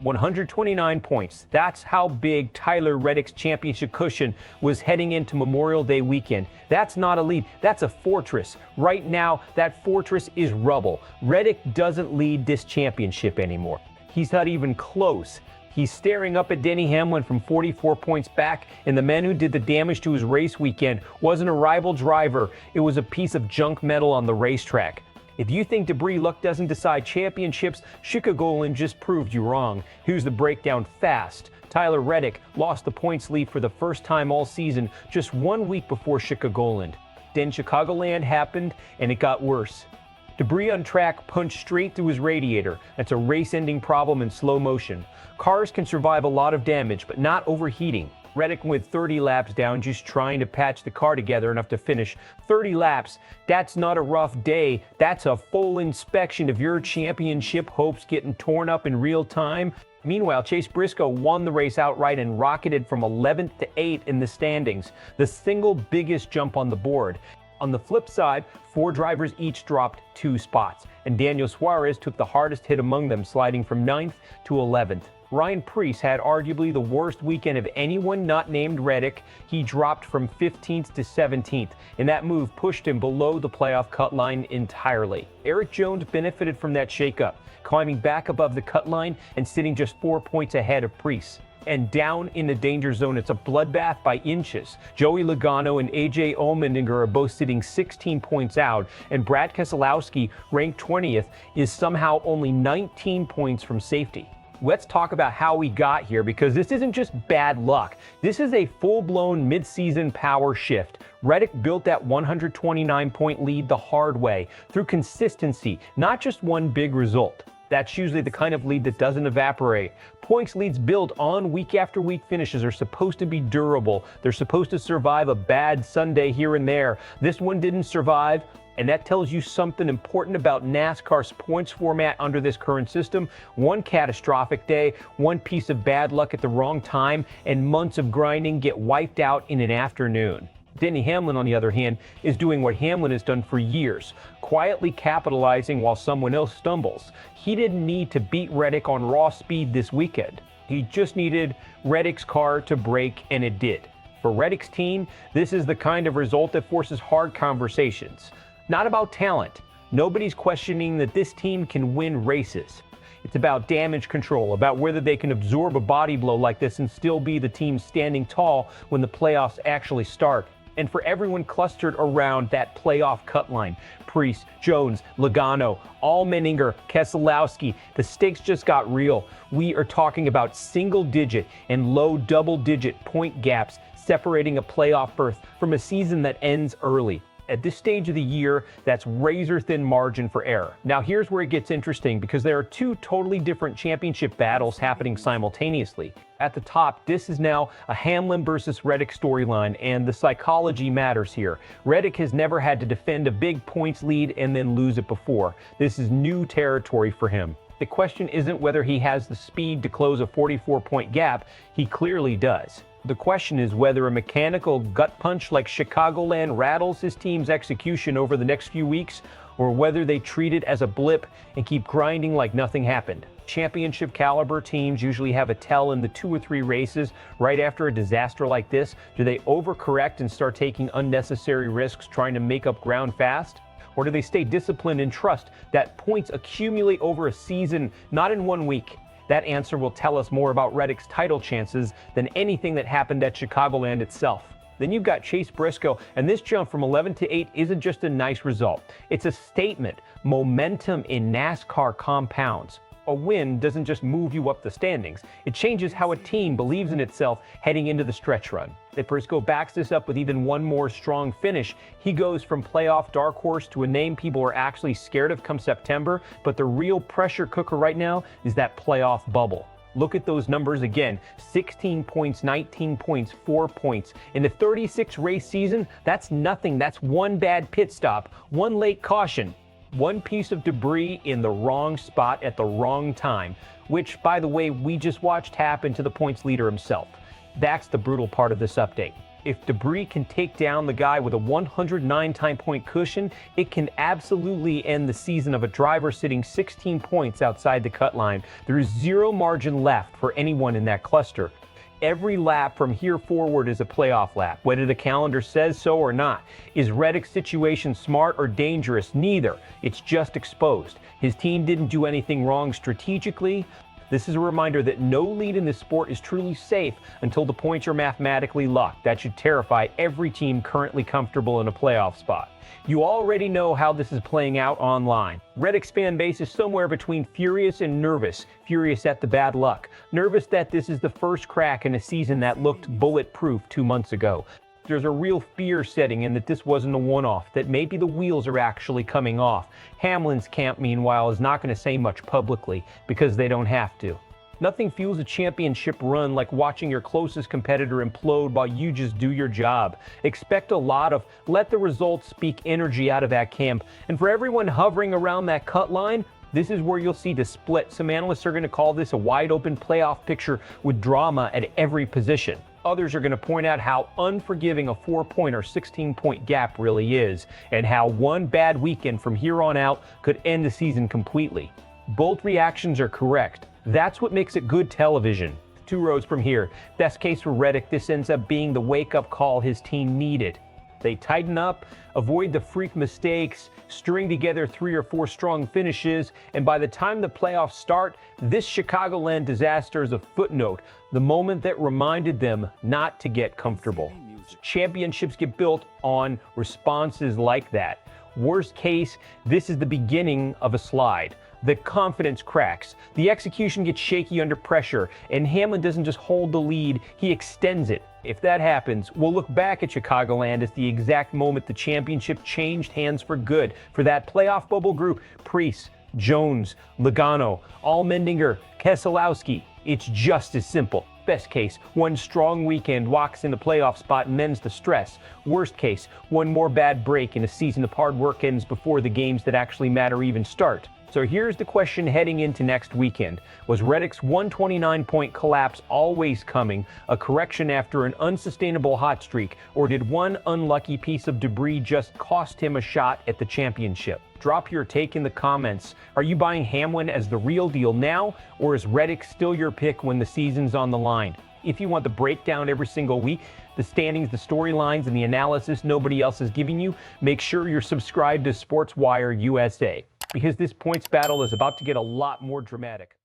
129 points. That's how big Tyler Reddick's championship cushion was heading into Memorial Day weekend. That's not a lead. That's a fortress. Right now, that fortress is rubble. Reddick doesn't lead this championship anymore. He's not even close. He's staring up at Denny Hamlin from 44 points back, and the man who did the damage to his race weekend wasn't a rival driver. It was a piece of junk metal on the racetrack. If you think debris luck doesn't decide championships, Chicagoland just proved you wrong. Here's the breakdown fast. Tyler Reddick lost the points lead for the first time all season just 1 week before Chicagoland. Then Chicagoland happened, and it got worse. Debris on track punched straight through his radiator. That's a race-ending problem in slow motion. Cars can survive a lot of damage, but not overheating. Reddick went 30 laps down just trying to patch the car together enough to finish. 30 laps, that's not a rough day. That's a full inspection of your championship hopes getting torn up in real time. Meanwhile, Briscoe won the race outright and rocketed from 11th to 8th in the standings, the single biggest jump on the board. On the flip side, 4 drivers each dropped 2 spots, and Daniel Suarez took the hardest hit among them, sliding from 9th to 11th. Preece had arguably the worst weekend of anyone not named Reddick. He dropped from 15th to 17th, and that move pushed him below the playoff cut line entirely. Erik Jones benefited from that shakeup, climbing back above the cut line and sitting just 4 points ahead of Preece. And down in the danger zone, it's a bloodbath by inches. Joey Logano and Allmendinger are both sitting 16 points out, and Brad Keselowski, ranked 20th, is somehow only 19 points from safety. Let's talk about how we got here, because this isn't just bad luck. This is a full-blown mid-season power shift. Reddick built that 129-point lead the hard way, through consistency, not just one big result. That's usually the kind of lead that doesn't evaporate. Points leads built on week after week finishes are supposed to be durable. They're supposed to survive a bad Sunday here and there. This one didn't survive, and that tells you something important about NASCAR's points format under this current system. One catastrophic day, one piece of bad luck at the wrong time, and months of grinding get wiped out in an afternoon. Denny Hamlin, on the other hand, is doing what Hamlin has done for years, quietly capitalizing while someone else stumbles. He didn't need to beat Reddick on raw speed this weekend. He just needed Reddick's car to break, and it did. For Reddick's team, this is the kind of result that forces hard conversations. Not about talent. Nobody's questioning that this team can win races. It's about damage control, about whether they can absorb a body blow like this and still be the team standing tall when the playoffs actually start. And for everyone clustered around that playoff cut line, Preece, Jones, Logano, Allmendinger, Keselowski, the stakes just got real. We are talking about single-digit and low double-digit point gaps separating a playoff berth from a season that ends early. At this stage of the year, that's razor-thin margin for error. Now here's where it gets interesting, because there are 2 totally different championship battles happening simultaneously. At the top, this is now a Hamlin versus Reddick storyline, and the psychology matters here. Reddick has never had to defend a big points lead and then lose it before. This is new territory for him. The question isn't whether he has the speed to close a 44-point gap. He clearly does. The question is whether a mechanical gut punch like Chicagoland rattles his team's execution over the next few weeks, or whether they treat it as a blip and keep grinding like nothing happened. Championship caliber teams usually have a tell in the 2 or 3 races right after a disaster like this. Do they overcorrect and start taking unnecessary risks trying to make up ground fast? Or do they stay disciplined and trust that points accumulate over a season, not in 1 week? That answer will tell us more about Reddick's title chances than anything that happened at Chicagoland itself. Then you've got Briscoe, and this jump from 11 to 8 isn't just a nice result. It's a statement. Momentum in NASCAR compounds. A win doesn't just move you up the standings. It changes how a team believes in itself heading into the stretch run. If Briscoe backs this up with even one more strong finish, he goes from playoff dark horse to a name people are actually scared of come September, but the real pressure cooker right now is that playoff bubble. Look at those numbers again. 16 points, 19 points, 4 points. In the 36 race season, that's nothing. That's one bad pit stop, one late caution. One piece of debris in the wrong spot at the wrong time, which, by the way, we just watched happen to the points leader himself. That's the brutal part of this update. If debris can take down the guy with a 109-time-point cushion, it can absolutely end the season of a driver sitting 16 points outside the cut line. There is zero margin left for anyone in that cluster. Every lap from here forward is a playoff lap, whether the calendar says so or not. Is Reddick's situation smart or dangerous? Neither. It's just exposed. His team didn't do anything wrong strategically. This is a reminder that no lead in this sport is truly safe until the points are mathematically locked. That should terrify every team currently comfortable in a playoff spot. You already know how this is playing out online. Reddick's fan base is somewhere between furious and nervous. Furious at the bad luck. Nervous that this is the first crack in a season that looked bulletproof 2 months ago. There's a real fear setting in that this wasn't a one-off, that maybe the wheels are actually coming off. Hamlin's camp, meanwhile, is not going to say much publicly because they don't have to. Nothing fuels a championship run like watching your closest competitor implode while you just do your job. Expect a lot of let the results speak energy out of that camp. And for everyone hovering around that cut line, this is where you'll see the split. Some analysts are going to call this a wide open playoff picture with drama at every position. Others are going to point out how unforgiving a 4-point or 16-point gap really is, and how one bad weekend from here on out could end the season completely. Both reactions are correct. That's what makes it good television. 2 rows from here. Best case for Reddick, this ends up being the wake-up call his team needed. They tighten up, avoid the freak mistakes, string together 3 or 4 strong finishes, and by the time the playoffs start, this Chicagoland disaster is a footnote, the moment that reminded them not to get comfortable. Championships get built on responses like that. Worst case, this is the beginning of a slide. The confidence cracks, the execution gets shaky under pressure, and Hamlin doesn't just hold the lead, he extends it. If that happens, we'll look back at Chicagoland as the exact moment the championship changed hands for good. For that playoff bubble group, Preece, Jones, Logano, Allmendinger, Keselowski, it's just as simple. Best case, one strong weekend walks in the playoff spot and mends the stress. Worst case, one more bad break in a season of hard work ends before the games that actually matter even start. So here's the question heading into next weekend. Was Reddick's 129-point collapse always coming, a correction after an unsustainable hot streak, or did one unlucky piece of debris just cost him a shot at the championship? Drop your take in the comments. Are you buying Hamlin as the real deal now, or is Reddick still your pick when the season's on the line? If you want the breakdown every single week, the standings, the storylines, and the analysis nobody else is giving you, make sure you're subscribed to SportsWire USA, because this points battle is about to get a lot more dramatic.